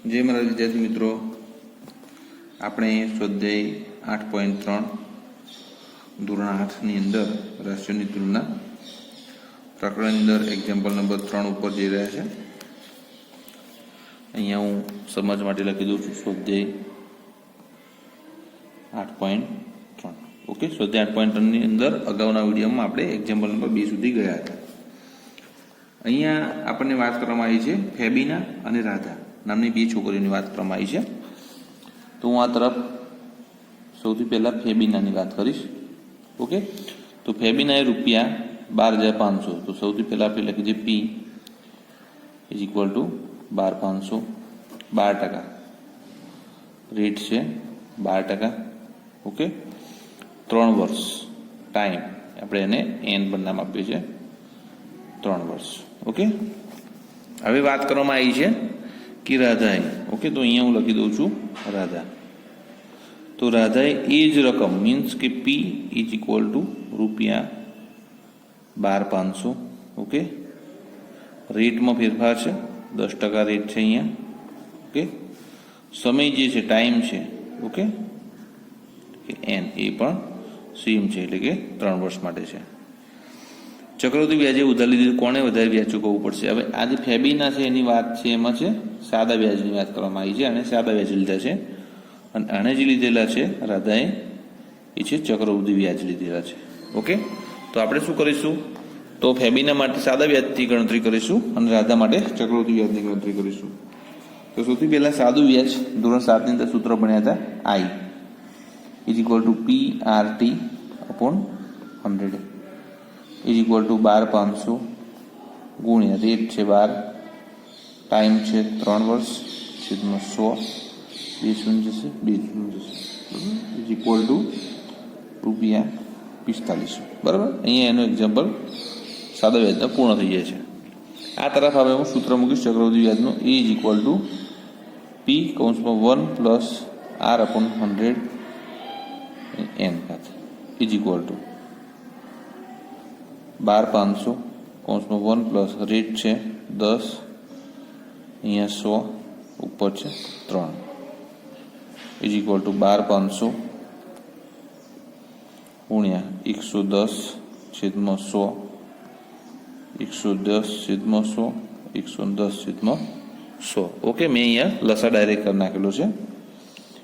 जय मारा विद्यार्थी मित्रों, આપણે સ્વાધ્યાય 8.3 ધોરણ 8 ની અંદર રાશિઓની તુલના પ્રકરણની અંદર એક્ઝામ્પલ નંબર 3 ઉપર જઈ રહ્યા છે। અહીંયા હું સમજ માટે લખી દઉં છું સ્વાધ્યાય 8.3। ઓકે, સ્વાધ્યાય 8.3 ની અંદર અગાઉના વિડીયોમાં આપણે એક્ઝામ્પલ નંબર 2 સુધી ગયા હતા। અહીંયા આપણને વાત કરવામાં આવી છે ફેબીના અને રાધા નામની બે છોકરીઓની વાત કરવામાં આવી છે। તો હું આ તરફ સૌથી પહેલા ફેબીનાની વાત કરીશ। ઓકે, તો ફેબીના એ રૂપિયા 12,500, તો સૌથી પહેલા આપણે લખી દઈએ પી ઇઝ ઇક્વલ ટુ 12,500, 12%, રેટ છે 12%। ઓકે, 3 વર્ષ ટાઈમ આપણે એને એન પર નામ આપ્યું છે 3 વર્ષ। ઓકે, હવે વાત કરવામાં આવી છે કે રાધાએ, ઓકે, તો અહીંયા હું લખી દઉં છું રાધા। તો રાધાએ એ જ રકમ મીન્સ કે પી ઇઝ ઇક્વલ ટુ રૂપિયા 12,500। ઓકે, રેટમાં ફેરફાર છે 10% રેટ છે અહીંયા। ઓકે, સમય જે છે ટાઈમ છે, ઓકે, એન એ પણ સેમ છે એટલે કે 3 વર્ષ માટે છે। ચક્રવૃદ્ધિ વ્યાજે ઉધાર લીધું, કોણે વધારે વ્યાજ ચૂકવવું પડશે? હવે આ જે ફેબીના છે એની વાત છે, એમાં છે સાદા વ્યાજની વાત કરવામાં આવી છે અને સાદા વ્યાજ લીધા છે, અને આને જે લીધેલા છે રાધાએ એ છે ચક્રવૃદ્ધિ વ્યાજ લીધેલા છે। ઓકે, તો આપણે શું કરીશું? તો ફેબીના માટે સાદા વ્યાજથી ગણતરી કરીશું અને રાધા માટે ચક્રવૃદ્ધિ વ્યાજની ગણતરી કરીશું। તો સૌથી પહેલા સાદું વ્યાજ ધોરણ 7 ની અંદર સૂત્ર ભણ્યા હતા, I is equal to P R T upon 100 is equal to 12,500 ગુણ્યા રેટ છે 12, ટાઈમ છે 3 વર્ષ, છેદમાં 100, 2 શૂન્ય જશે, 2 શૂન્ય જશે, ઇઝ ઇક્વલ ટુ રૂપિયા 4500। બરાબર, અહીંયા એનું એક્ઝામ્પલ સાદા વ્યાજના પૂર્ણ થઈ જાય છે। આ તરફ હવે હું સૂત્ર મૂકીશ ચક્રવૃદ્ધિ વ્યાજનું, એ ઇઝ ઇક્વલ ટુ પી કૌંસમાં 1 પ્લસ આર અપોન 100 એન ખાતે ઇઝ ઇક્વલ ટુ 12,500 કૌંસમાં 1 પ્લસ રેટ છે 10, અહીંયા 100 ઉપર છે 3 ઇઝ ઇક્વલ ટુ 12,500 ગુણ્યા 110 છેદમાં 100, 110 છેદમાં 100, 110 છેદમાં 100। ઓકે, મેં અહીંયા લસા ડાયરેક્ટ કરી નાખેલો છે,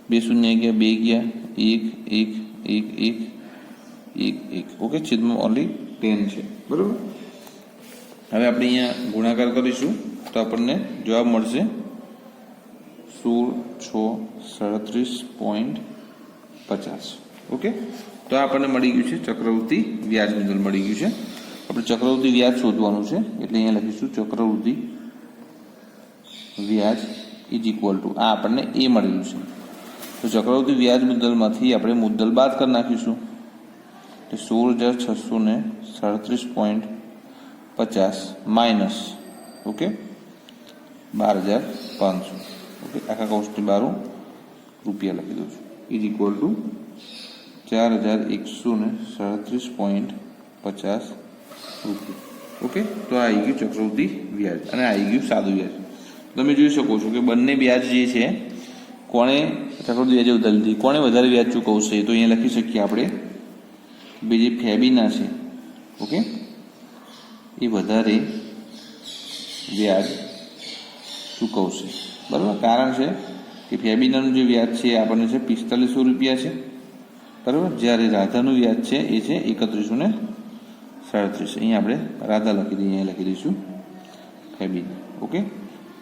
2 શૂન્ય ગયા, 2 ગયા, 1 1 1 1 1 1। ઓકે, છેદમાં ઓનલી 10 છે। બરાબર, હવે આપણે અહીંયા ગુણાકાર કરીશું તો આપણને જવાબ મળશે 16,637.50। ઓકે, તો આપણને મળી ગયું છે ચક્રવૃદ્ધિ વ્યાજ મુદ્દલ મળી ગયું છે। આપણે ચક્રવૃદ્ધિ વ્યાજ શોધવાનું છે એટલે અહીંયા લખીશું ચક્રવૃદ્ધિ વ્યાજ ઇઝ ઇક્વલ ટુ આ આપણને એ મળેલું છે, તો ચક્રવૃદ્ધિ વ્યાજ મુદ્દલમાંથી આપણે મુદ્દલ બાદ કરી નાખીશું, 16,637.50 માઇનસ, ઓકે, 12,500, ઓકે, આખા કૌંસની બહાર રૂપિયા લખી દઉં છું, ઇઝ ઇક્વલ ટુ 4,137.50 રૂપિયા। ઓકે, તો આ આવી ગયું ચક્રવૃદ્ધિ વ્યાજ અને આ આવી ગયું સાદું વ્યાજ। તમે જોઈ શકો છો કે બંને વ્યાજ જે છે કોણે ચક્રવૃદ્ધિ વ્યાજે ઉધાર લીધી, કોણે વધારે વ્યાજ ચૂકવશે? તો અહીંયા લખી શકીએ આપણે બે જે ફેબીના છે, ઓકે, એ વધારે વ્યાજ ચૂકવશે। બરાબર, કારણ છે કે ફેબીનાનું જે વ્યાજ છે એ આપણને છે 4500 રૂપિયા છે, બરાબર, જ્યારે રાધાનું વ્યાજ છે એ છે 3137। અહીંયા આપણે રાધા લખી દઈએ, અહીંયા લખી દઈશું ફેબીના। ઓકે,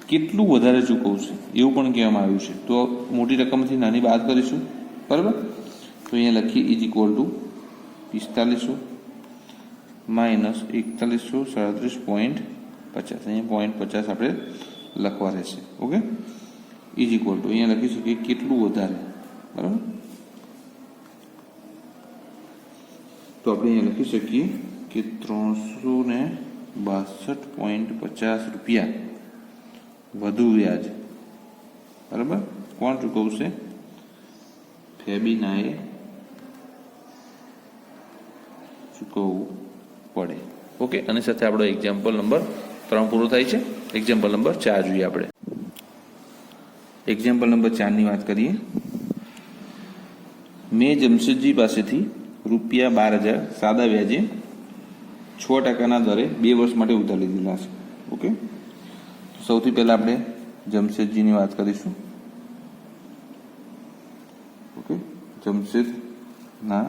કેટલું વધારે ચૂકવશે એવું પણ કહેવામાં આવ્યું છે, તો મોટી રકમથી નાની બાદ કરીશું, બરાબર, તો અહીંયા લખીએ ઇઝ ઇક્વલ ટુ 4500 માઇનસ 4137.50, અહીંયા 0.50 આપણે લખવા રહેશે। ઓકે, ઇઝ ઇક્વલ ટુ અહીંયા લખી શકીએ કેટલું વધારે, બરાબર, તો આપણે અહીંયા લખી શકીએ કે 362.50 રૂપિયા વધુ વ્યાજ, બરાબર, કોણ ચૂકવશે? ફેબીનાએ ચૂકવવું પડે। ઓકે, આની સાથે આપણો એક્ઝામ્પલ નંબર 3 પૂરો થાય છે। એક્ઝામ્પલ નંબર 4 જોઈએ આપણે। એક્ઝામ્પલ નંબર 4ની વાત કરીએ. મેં જમશેદજી પાસેથી ₹12,000 સાદા વ્યાજે 6% દરે 2 વર્ષ માટે ઉધાર લીધેલા છે. ઓકે, સૌથી પહેલા આપણે જમશેદજીની વાત કરીશું. ઓકે, જમશેદના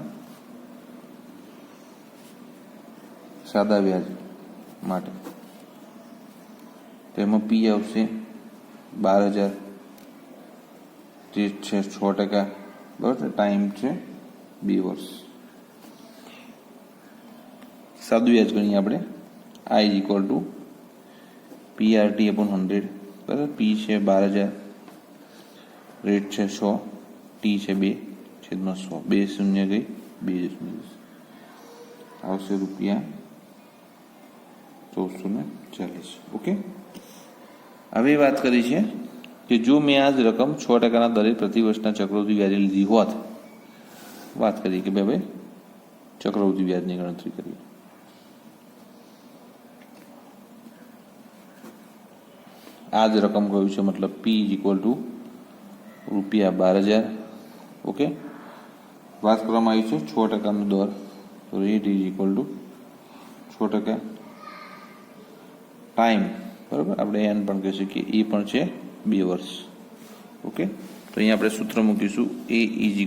સાદા વ્યાજ માટે તેમાં પી આવશે 12,000, જે છે 6%, બરાબર. ટાઈમ છે 2 વર્ષ. સાદું વ્યાજ ગણીએ આપણે. I = PRT/100, બરાબર. પી છે 12,000, રેટ છે 100, ટી છે 2/100, 2 શૂન્ય ગઈ 2 આવશે ₹1440. ઓકે, હવે વાત કરી છે કે જો મેં આ જ રકમ 6% દરે પ્રતિ વર્ષના ચક્રવૃદ્ધિ વ્યાજે લીધી હોત. વાત કરીએ કે ભાઈ ચક્રવૃદ્ધિ વ્યાજની ગણતરી કરીએ. આ જ રકમ કહ્યું છે, મતલબ P = ₹12,000. ઓકે, વાત કરવામાં આવી છે 6%નો દર, તો રેટ = 6%. ટાઈમ, બરાબર, આપણે એન પણ કહી શકીએ, એ પણ છે 2 વર્ષ. ઓકે, તો અહીંયા આપણે સૂત્ર મૂકીશું A =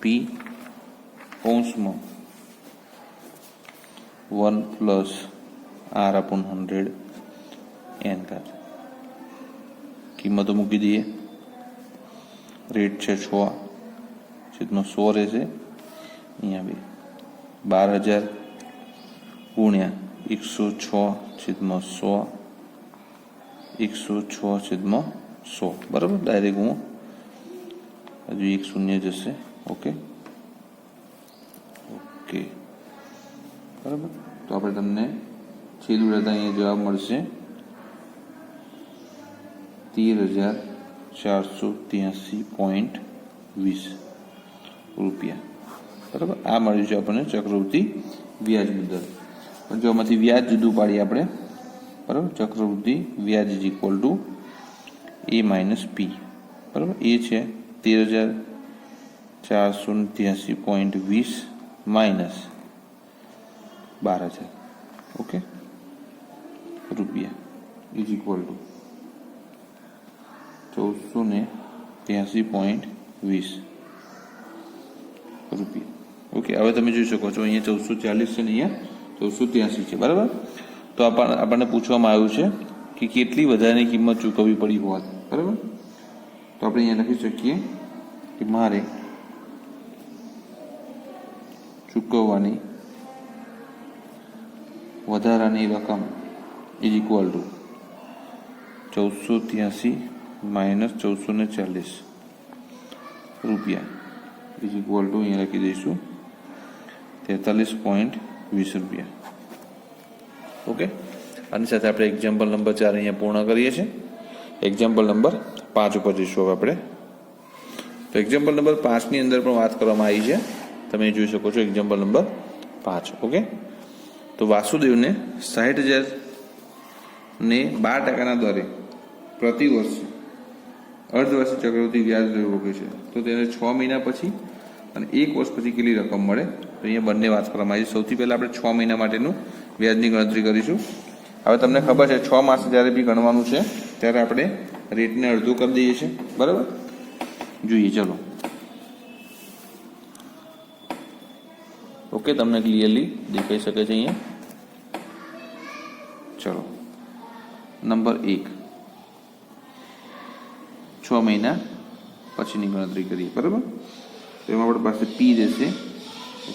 P (1 + R/100 n ઘાત). કિંમતો મૂકી દઈએ. રેટ છે 6/100 રહેશે. અહીંયા 12,000 ગુણ્યા 106/100, 106/100, બરાબર. ડાયરેક્ટ હું હજુ 1 શૂન્ય જશે. ઓકે, બરાબર. તો આપણે તમને છેલ્લું રહેતા અહીંયા જવાબ મળશે ₹13,483.20, બરાબર. આ મળ્યું છે આપણને ચક્રવૃદ્ધિ વ્યાજ મુદ્દલ. પણ જો આમાંથી વ્યાજ જુદું પાડીએ આપણે, બરાબર. ચક્રવૃદ્ધિ વ્યાજ = A - P, બરાબર. એ છે 13,483.20 માઇનસ 12,000. ઓકે, રૂપિયા = 1483.20 રૂપિયા. ઓકે, હવે તમે જોઈ શકો છો અહીંયા 1440 છે ને અહીંયા 1483 છે, બરાબર. તો આપણને પૂછવામાં આવ્યું છે કે કેટલી વધારાની કિંમત ચૂકવવી પડી હોત, બરાબર. તો આપણે અહીંયા લખી શકીએ કે મારે ચૂકવવાની વધારાની રકમ = 1483 માઇનસ 1440 રૂપિયા = અહીંયા લખી દઈશું 43.20 રૂપિયા. ઓકે, આની સાથે આપણે એક્ઝામ્પલ નંબર 4 અહીંયા પૂર્ણ કરીએ છીએ. એક્ઝામ્પલ નંબર 5 ઉપર જઈશું હવે આપણે. તો એક્ઝામ્પલ નંબર 5ની અંદર પણ વાત કરવામાં આવી છે, તમે જોઈ શકો છો. Example number 5. ઓકે, તો વાસુદેવને 60,000 ને 12%ના દરે પ્રતિ વર્ષ અર્ધવાર્ષિક ચક્રવૃદ્ધિ વ્યાજ લેવું છે. તો તેને 6 મહિના પછી અને 1 વર્ષ પછી કેટલી રકમ મળે? તો અહીંયા બંને વાત કરવામાં આવી છે. સૌથી પહેલાં આપણે 6 મહિના માટેનું વ્યાજની ગણતરી કરીશું. હવે તમને ખબર છે 6 માસ જ્યારે બી ગણવાનું છે ત્યારે આપણે રેટને અડધું કરી દઈએ છીએ, બરાબર. જોઈએ, ચલો. ઓકે, તમને ક્લિયરલી દેખાઈ શકે છે અહીંયા. ચલો, નંબર 1, 6 મહિના પછીની ગણતરી કરીએ, બરાબર. તો એમાં આપણી પાસે P રહેશે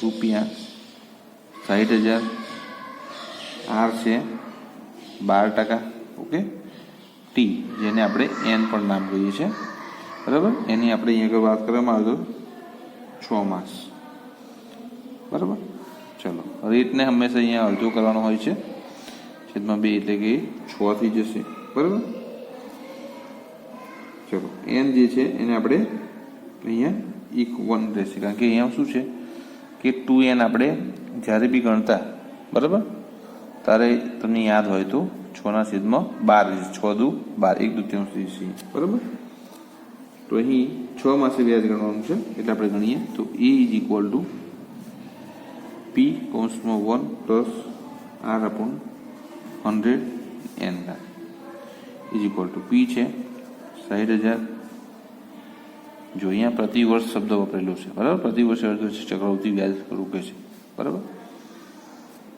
₹60,000, R છે 12%. ઓકે, ટી જેને આપણે એન પણ નામ કહીએ છીએ, બરાબર. એની આપણે અહીંયા આગળ વાત કરવામાં આવે તો 6 માસ, બરાબર. ચલો, રેટને હંમેશા અહીંયા અડધો કરવાનો હોય છે, છેદમાં 2 એટલે કે 6 થઈ જશે, બરાબર. ચલો, એન જે છે એને આપણે અહીંયા 1 રહેશે, કારણ કે અહીંયા શું છે કે 2n આપણે જ્યારે બી ગણતા, બરાબર, ત્યારે તમને યાદ હોય તો 6 6/12 6 દુ 12 1/2 દિવસે બરાબર. તો અહીં 6 માસે વ્યાજ ગણવાનું છે એટલે આપણે ગણીએ તો A is equal two P કૌંસમાં 1 plus R/100 n is equal two P છે 60,000. જો અહીંયા પ્રતિ વર્ષ શબ્દ વપરેલો છે બરાબર, પ્રતિ વર્ષે ચક્રવૃત્તિ વ્યાજ રૂપે છે બરાબર.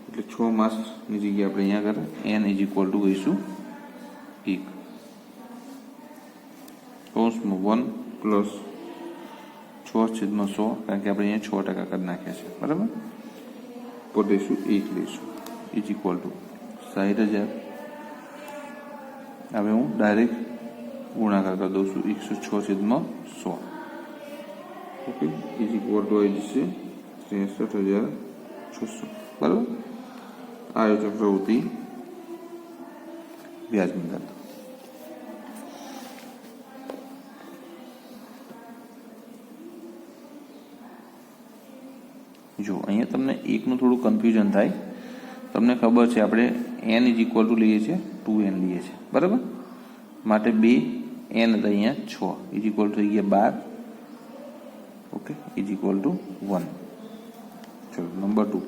એટલે 6 માસની જગ્યાએ આપણે અહીંયા કરે n ઇઝ ઇક્વલ ટુ કહીશું 1 કૌંસમાં 1 પ્લસ 6/100 કારણ કે આપણે અહીંયા 6% કરી નાખ્યા છે બરાબર. પર લઈશું 1 લઈશું ઇઝ ઇક્વલ ટુ 60,000. હવે હું ડાયરેક્ટ ગુણાકાર કરી દઉં છું 106/100 ઓકે ઇઝ ઇક્વલ ટુ આવી જશે 63,600 બરાબર. આ ચક્રવૃત્તિ વ્યાજ મુદ્દલ. જો અહીંયા તમને એકનું થોડું કન્ફ્યુઝન થાય. તમને ખબર છે આપણે n ઇઝ ઇક્વલ ટુ લઈએ છીએ 2n લઈએ છીએ બરાબર. માટે 2 n હતા અહીંયા 6 ઇઝ ઇક્વલ ટુ થઈ ગયા 12 ઓકે ઇઝ ઇક્વલ ટુ 1. ચલો નંબર 2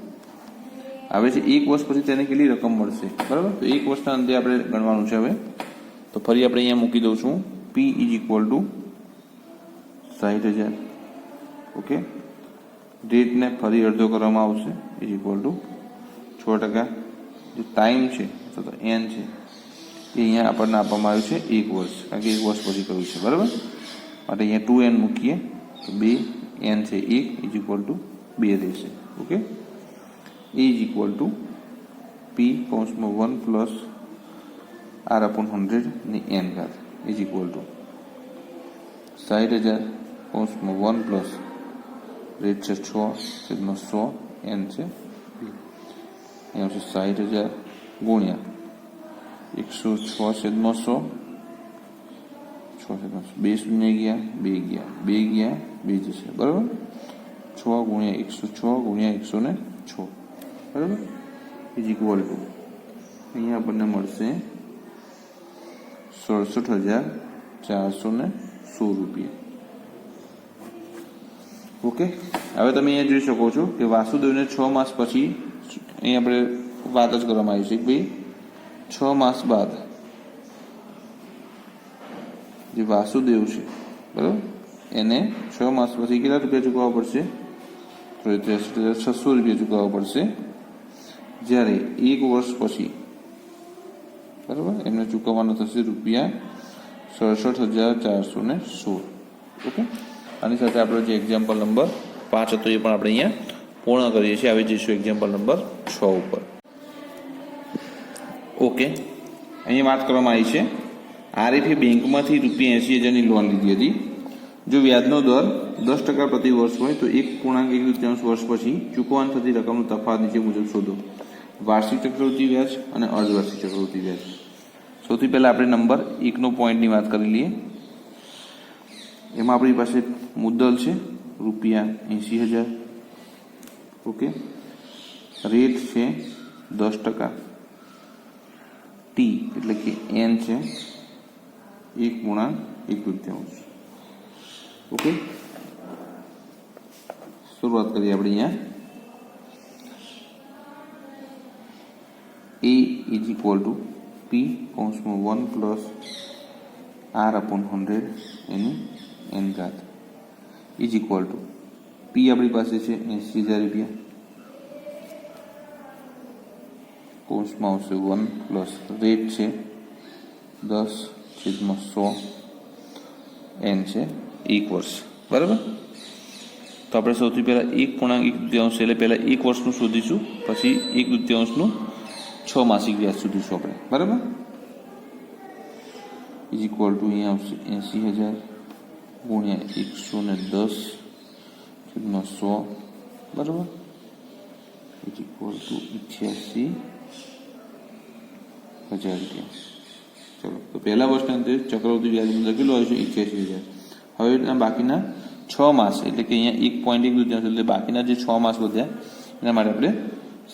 આવે છે 1 વર્ષ પછી તેને કેટલી રકમ મળશે બરાબર. તો 1 વર્ષના અંતે આપણે ગણવાનું છે હવે. તો ફરી આપણે અહીંયા મૂકી દઉં છું P is equal two 60,000 okay. રેટને ફરી અડધો કરવામાં આવશે ઇઝ ઇક્વલ ટુ 6%. જે ટાઈમ છે અથવા તો n છે એ અહીંયા આપણને આપવામાં આવ્યું છે 1 વર્ષ કારણ કે 1 વર્ષ પછી કર્યું છે બરાબર. માટે અહીંયા 2n મૂકીએ તો 2n છે 1 ઇઝ ઇક્વલ ટુ 2 રહેશે okay. A is equal two P કૌંસમાં 1 પ્લસ R/100 ની n ઘાત ઇઝ ઇક્વલ ટુ 60,000 કૌંસમાં 1 પ્લસ રેટ છે 6/100 n છે 2 અહીંયા છે 60,000 ગુણ્યા 106/100 2 શૂન્ય ગયા 2 ગયા 2 ગયા 2 જશે બરાબર. 6 ગુણ્યા 106 ગુણ્યા 106 બરાબર ઇઝ ઇક્વલ ટુ અહીંયા આપણને મળશે 67,416 રૂપિયા ઓકે. હવે તમે અહીંયા જોઈ શકો છો કે વાસુદેવને 6 માસ પછી અહીં આપણે વાત જ કરવામાં આવી છે કે ભાઈ 6 માસ બાદ જે વાસુદેવ છે બરાબર એને 6 માસ પછી કેટલા રૂપિયા ચૂકવવા પડશે? તો 63,600 રૂપિયા ચૂકવવા પડશે. જ્યારે 1 વર્ષ પછી બરાબર એમને ચૂકવવાનો થશે રૂપિયા 67,416 ઓકે. આની સાથે આપણો જે એક્ઝામ્પલ નંબર 5 હતો એ પણ આપણે અહીંયા પૂર્ણ કરીએ છીએ. આવી જઈશું એક્ઝામ્પલ નંબર 6 ઉપર ઓકે. અહીંયા વાત કરવામાં આવી છે આરએફએ બેંકમાંથી ₹80,000ની લોન લીધી હતી. જો વ્યાજનો દર 10% પ્રતિ વર્ષ હોય તો 1.1 વર્ષ પછી ચૂકવવાની થતી રકમનો તફાવત નીચે મુજબ શોધો. વાર્ષિક ચક્રવૃત્તિ વ્યાજ અને અર્ધવાર્ષિક ચક્રવૃત્તિ વ્યાજ. સૌથી પહેલા આપણે નંબર 1નો પોઈન્ટની વાત કરી લઈએ. એમાં આપણી પાસે મુદ્દલ છે ₹80,000 ઓકે. રેટ છે 10%. ટી એટલે કે n છે 1.1 ઓકે. શરૂઆત કરીએ આપણે અહીંયા. A is equal two P કૌંસમાં 1 પ્લસ R/100 એની n ઘાત ઇઝ ઇક્વલ ટુ P આપણી પાસે છે 80,000 રૂપિયા કૌંસમાં આવશે 1 પ્લસ રેટ છે 10/100 n છે 1 વર્ષ બરાબર. તો આપણે સૌથી પહેલા 1.1 એટલે પહેલા 1 વર્ષનું શોધીશું પછી 1/2 6 માસિક વ્યાજ શોધીશું આપણે બરાબર. ઇઝ ઇક્વલ ટુ અહીંયા આવશે 80,000 ગુણ્યા 110/100 બરાબર ઇઝ ઇક્વલ ટુ 88,000 રૂપિયા. ચલો તો પહેલા વર્ષના અંતે ચક્રવૃત્તિ વ્યાજ મુદ્દલ કેટલું આવ્યું છે 88,000. હવે બાકીના 6 માસ એટલે કે અહીંયા 1.1 એટલે બાકીના જે 6 માસ વધ્યા એના માટે આપણે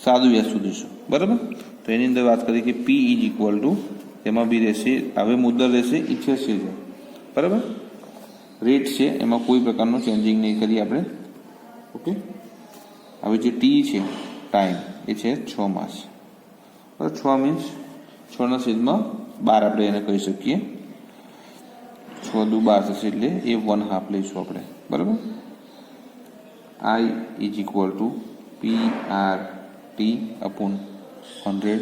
સાદું વ્યાજ શોધીશું બરાબર. તો એની અંદર વાત કરીએ કે પી ઇઝ ઇક્વલ ટુ એમાં બી રહેશે, હવે મુદ્દલ રહેશે 88,000, બરાબર. રેટ છે એમાં કોઈ પ્રકારનું ચેન્જિંગ નહીં કરીએ આપણે. ઓકે. હવે જે ટી છે ટાઈમ એ છે 6 માસ, બરાબર. 6 મીન્સ 6/12 આપણે એને કહી શકીએ. 6 દુ 12 થશે એટલે એ 1/2 લઈશું આપણે, બરાબર. I is equal to P R T upon 100,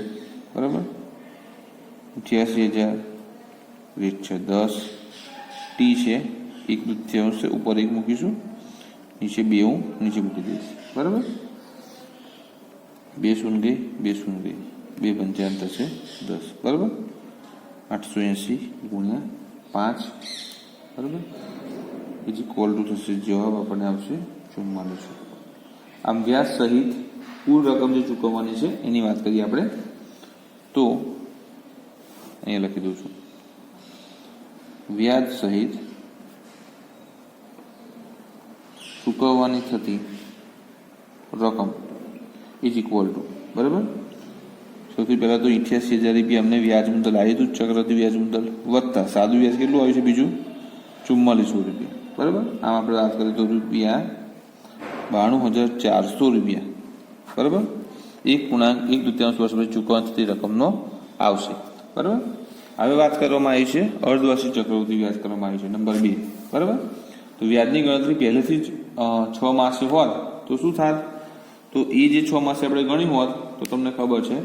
બરાબર. 88,000 રેટ છે 10, ટી છે 1/2 ઉપર 1 મૂકીશું, નીચે 2 હું નીચે મૂકી દઈશ, બરાબર. 2 શૂન્ય ગઈ, 2 શૂન્ય ગઈ, 2 પંચાવન થશે 10, બરાબર. 880 ગુણ્યા 5, બરાબર. બીજી કોલ ટુ થશે, જવાબ આપણને આવશે 44. આમ વ્યાજ સહિત કુલ રકમ જે ચૂકવવાની છે એની વાત કરીએ આપણે તો અહીંયા લખી દઉં છું, વ્યાજ સહિત ચૂકવવાની થતી રકમ ઇઝ ઇક્વલ ટુ, બરાબર. સૌથી પહેલાં તો 88,000 રૂપિયા અમને વ્યાજ મુદ્દલ આવ્યું હતું, ચક્રવૃદ્ધિ વ્યાજ મુદ્દલ વત્તા સાદું વ્યાજ કેટલું આવ્યું છે બીજું 4400 રૂપિયા, બરાબર. આમ આપણે વાત કરીએ તો રૂપિયા 92,400 રૂપિયા, બરાબર. 1.1/2 વર્ષ પછી ચૂકવવાની થતી રકમનો આવશે, બરાબર. હવે વાત કરવામાં આવી છે અર્ધવાર્ષિક ચક્રવૃદ્ધિ વ્યાજ કરવામાં આવી છે નંબર 2, બરાબર. તો વ્યાજની ગણતરી પહેલેથી જ 6 માસે હોત તો શું થાત, તો એ જે 6 માસે આપણે ગણી હોત તો તમને ખબર છે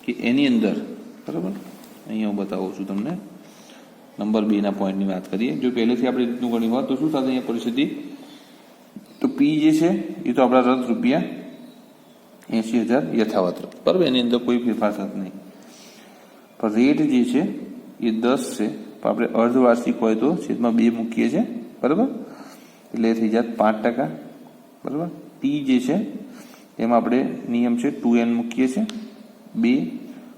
કે એની અંદર, બરાબર, અહીંયા હું બતાવું છું તમને નંબર 2ના પોઈન્ટની વાત કરીએ. જો પહેલેથી આપણે રીતનું ગણી હોત તો શું થાત અહીંયા પરિસ્થિતિ, તો પી જે છે એ તો આપણા રદ રૂપિયા 80,000 યથાવત, બરાબર. એની અંદર કોઈ ફેરફાર થતો નહીં. પણ રેટ જે છે એ 10 છે, પણ આપણે અર્ધવાર્ષિક હોય તો છેદમાં 2 મૂકીએ છીએ, બરાબર. એટલે થઈ જાય 5%, બરાબર. ટી જે છે એમાં આપણે નિયમ છે 2n મૂકીએ છીએ 2,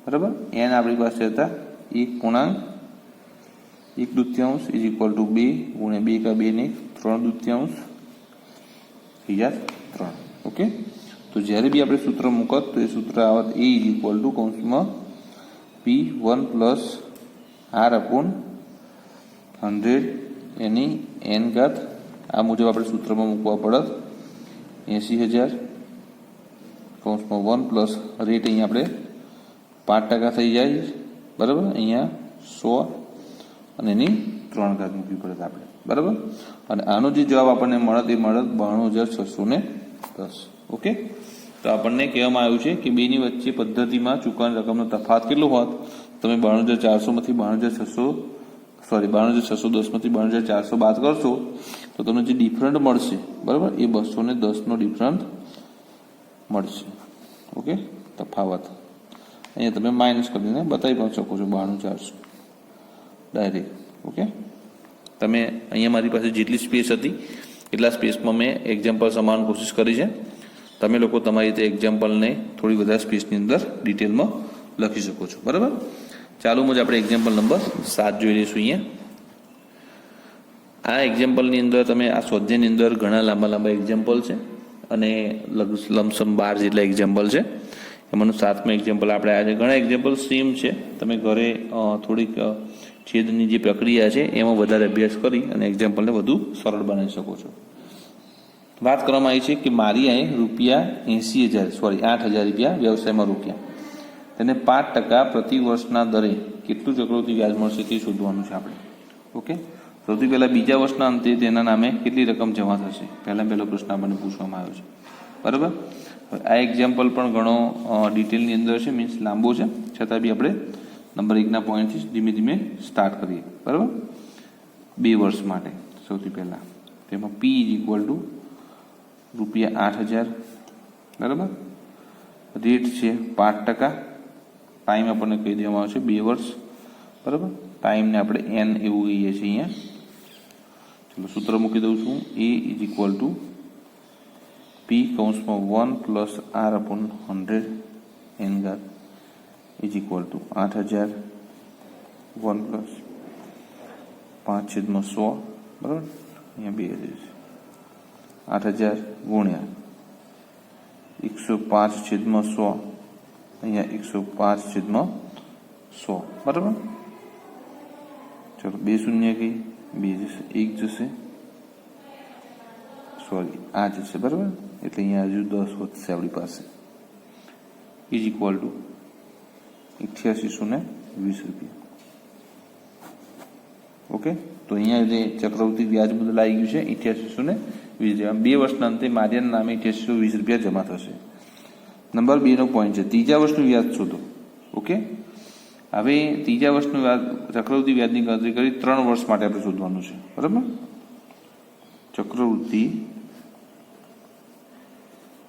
બરાબર. એન આપણી પાસે હતા 1.1/2 ઇઝ ઇક્વલ ટુ 2 ગુણ્યા 2 કા 2 ને 3/2 થઈ જાય 3. ઓકે. તો જ્યારે બી આપણે સૂત્ર મૂકત તો એ સૂત્ર આવત એ ઇઝ ઇક્વલ ટુ કૌંસમાં P1 પ્લસ R અપોન 100 એની n ઘાત, આ મુજબ આપણે સૂત્રમાં મૂકવા પડત 80,000 કૌંસમાં 1 પ્લસ રેટ અહીંયા આપણે 5% થઈ જાય, બરાબર. અહીંયા 100 અને એની 3 ઘાત મૂકવી પડે આપણે, બરાબર. અને આનો જે જવાબ આપણને મળત એ મળત 92,610. ઓકે. તો આપણને કહેવામાં આવ્યું છે કે બેની વચ્ચે પદ્ધતિમાં ચૂકવવાની રકમનો તફાવત કેટલો હોત, તમે 92,400 માંથી 92,610 માંથી 92,400 બાદ કરશો તો તમને જે ડિફરન્ટ મળશે, બરાબર, એ 210નો ડિફરન્ટ મળશે. ઓકે. તફાવત અહીંયા તમે માઇનસ કરીને બતાવી પણ શકો છો 92,400 ડાયરેક્ટ. ઓકે. તમે અહીંયા મારી પાસે જેટલી સ્પેસ હતી એટલા સ્પેસમાં મેં એક્ઝામ્પલ સમાન કોશિશ કરી છે. તમે લોકો તમારી રીતે એક્ઝામ્પલને થોડી વધારે સ્પેસની અંદર ડિટેલમાં લખી શકો છો, બરાબર. ચાલો મુજબ આપણે એક્ઝામ્પલ નંબર 7 જોઈ લઈશું. અહીંયા આ એક્ઝામ્પલની અંદર તમે આ સ્વાધ્યાયની અંદર ઘણા લાંબા એક્ઝામ્પલ છે અને લમસમ 12 જેટલા એક્ઝામ્પલ છે. એમાંનું 7મું એક્ઝામ્પલ આપણે આવ્યા છે. ઘણા એક્ઝામ્પલ સેમ છે, તમે ઘરે થોડીક છેદની જે પ્રક્રિયા છે એમાં વધારે અભ્યાસ કરી અને એક્ઝામ્પલને વધુ સરળ બનાવી શકો છો. વાત કરવામાં આવી છે કે મારી અહીં રૂપિયા 8,000 રૂપિયા વ્યવસાયમાં રોક્યા, તેને 5% પ્રતિ વર્ષના દરે કેટલું ચક્રવૃદ્ધિ વ્યાજ મળશે તે શોધવાનું છે આપણે. ઓકે. સૌથી પહેલાં બીજા વર્ષના અંતે તેના નામે કેટલી રકમ જમા થશે, પહેલો પ્રશ્ન આપણને પૂછવામાં આવ્યો છે, બરાબર. આ એક્ઝામ્પલ પણ ઘણો ડિટેલની અંદર છે, મીન્સ લાંબો છે, છતાં બી આપણે નંબર 1ના પોઈન્ટથી ધીમે ધીમે સ્ટાર્ટ કરીએ, બરાબર. 2 વર્ષ માટે સૌથી પહેલાં તેમાં પી ઇઝ ઇક્વલ ટુ રૂપિયા 8,000, બરાબર. રેટ છે 5%, ટાઈમ આપણને કહી દેવામાં આવે છે 2 વર્ષ, બરાબર. ટાઈમને આપણે n એવું કહીએ છીએ અહીંયા. ચલો સૂત્ર મૂકી દઉં છું, એ ઇઝ ઇક્વલ ટુ પી કૌંસમાં 1 પ્લસ R અપોન 100 n ઘાત ઇઝ ઇક્વલ ટુ 8,000 1 પ્લસ 5/100, બરાબર. અહીંયા 2 છે 8,000 ગુણ્યા 105/100 અહીંયા 105/100 બરાબર. ચલો 2 શૂન્ય ગઈ, 2 જશે, 1 જશે, સોરી આ જશે બરાબર. એટલે અહીંયા હજુ 10 વધશે આપણી પાસે. ઇઝ ઇક્વલ ટુ 8820 રૂપિયા. ઓકે, તો અહીંયા જે ચક્રવૃત્તિ વ્યાજ મુદ્દલ આવી ગયું છે 8820. 2 વર્ષના અંતે માર્યાના નામે 8820 રૂપિયા જમા થશે. નંબર 2 નો પોઈન્ટ છે ત્રીજા વર્ષનું વ્યાજ શોધો. ઓકે, હવે ત્રીજા વર્ષનું વ્યાજ ચક્રવૃત્તિ વ્યાજની ગણતરી કરી 3 વર્ષ માટે આપણે શોધવાનું છે બરાબર. ચક્રવૃત્તિ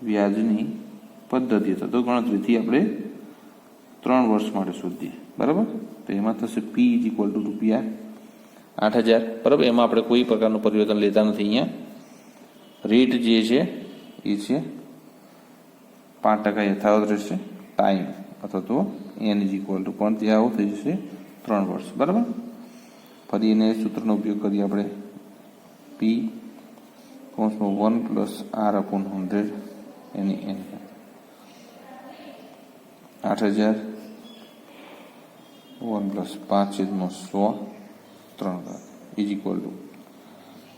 વ્યાજની પદ્ધતિ અથવા તો ગણતરીથી આપણે 3 વર્ષ માટે શોધીએ બરાબર. તો એમાં થશે P ઇઝ ઇક્વલ ટુ રૂપિયા 8000 બરાબર. એમાં આપણે કોઈ પ્રકારનું પરિવર્તન લેતા નથી. અહીંયા રેટ જે છે એ છે 5% યથાવત રહેશે. ટાઈમ અથવા તો N ઇઝ ઇક્વલ ટુ પણ ત્યાં આવું થઈ જશે 3 વર્ષ બરાબર. ફરી એને સૂત્રનો ઉપયોગ કરીએ આપણે. P કૌંસમાં 1 + R/100 any N 8000 1 + 5/100 3 is equal two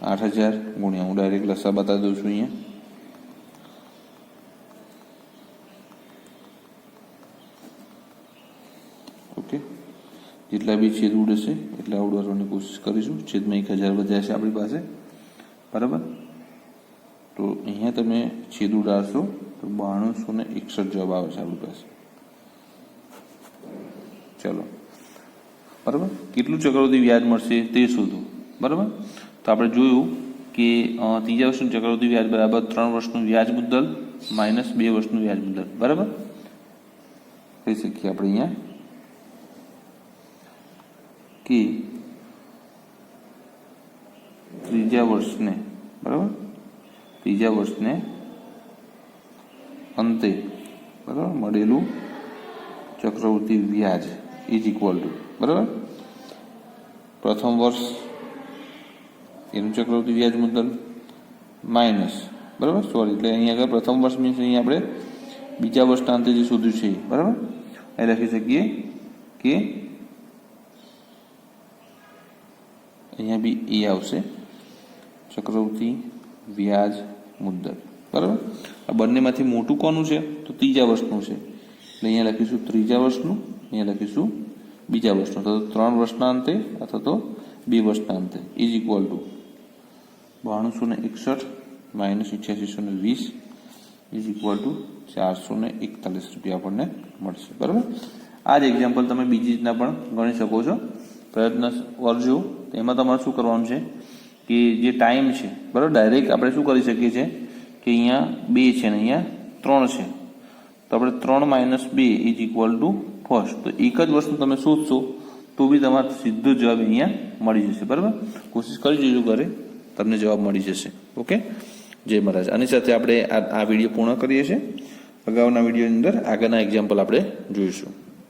8000 ગુણ્યા, હું ડાયરેક્ટ લસા બતાવી દઉં છું અહીંયા. ઓકે, જેટલા બી છેદ ઉડશે એટલા ઉડાડવાની કોશિશ કરીશું. છેદમાં 1000 વધ્યા છે આપણી પાસે બરાબર. તો અહીંયા તમે છેદ ઉડાડશો તો 9261 જવાબ આવે છે આપણી પાસે. ચલો બરાબર. કેટલું ચક્રવૃદ્ધિ વ્યાજ મળશે તે શોધો બરાબર. તો આપણે જોયું કે ત્રીજા વર્ષનું ચક્રવૃદ્ધિ વ્યાજ બરાબર 3 વર્ષનું વ્યાજ મુદ્દલ માઇનસ 2 વર્ષનું વ્યાજ મુદ્દલ બરાબર. કહી શકીએ આપણે અહીંયા કે ત્રીજા વર્ષને બરાબર, ત્રીજા વર્ષને અંતે બરાબર મળેલું ચક્રવૃદ્ધિ વ્યાજ ઇઝ ઇક્વલ ટુ બરાબર પ્રથમ વર્ષ એનું ચક્રવૃદ્ધિ વ્યાજ મુદ્દલ માઇનસ બરાબર સોરી એટલે અહીંયા આગળ પ્રથમ વર્ષ મીન્સ અહીંયા આપણે બીજા વર્ષના અંતે જે શોધ્યું છે બરાબર. એ લખી શકીએ કે અહીંયા બી એ આવશે ચક્રવૃદ્ધિ વ્યાજ મુદ્દલ બરાબર. આ બંનેમાંથી મોટું કોનું છે તો ત્રીજા વર્ષનું છે. એટલે અહીંયા લખીશું ત્રીજા વર્ષનું, અહીંયા લખીશું બીજા વર્ષનું, અથવા તો 3 વર્ષના અંતે અથવા તો 2 વર્ષના અંતે is equal two 9261 minus 8820 is equal two 441 રૂપિયા આપણને મળશે બરાબર. આ જ એક્ઝામ્પલ તમે બીજી રીતના પણ ગણી શકો છો. પ્રયત્ન કરજો. એમાં તમારે શું કરવાનું છે કે જે ટાઈમ છે બરાબર, ડાયરેક્ટ આપણે શું કરી શકીએ છીએ કે અહીંયા 2 છે ને અહીંયા 3 છે, તો આપણે 3 - 2 ઇઝ ઇક્વલ ટુ ફર્સ્ટ. તો એક જ વસ્તુ તમે શોધશો તો બી તમારે સીધો જવાબ અહીંયા મળી જશે બરાબર. કોશિશ કરી જોજો ઘરે, તમને જવાબ મળી જશે. ઓકે, જય મહારાજ. આની સાથે આપણે આ વિડીયો પૂર્ણ કરીએ છીએ. અગાઉના વિડીયોની અંદર આગળના એક્ઝામ્પલ આપણે જોઈશું.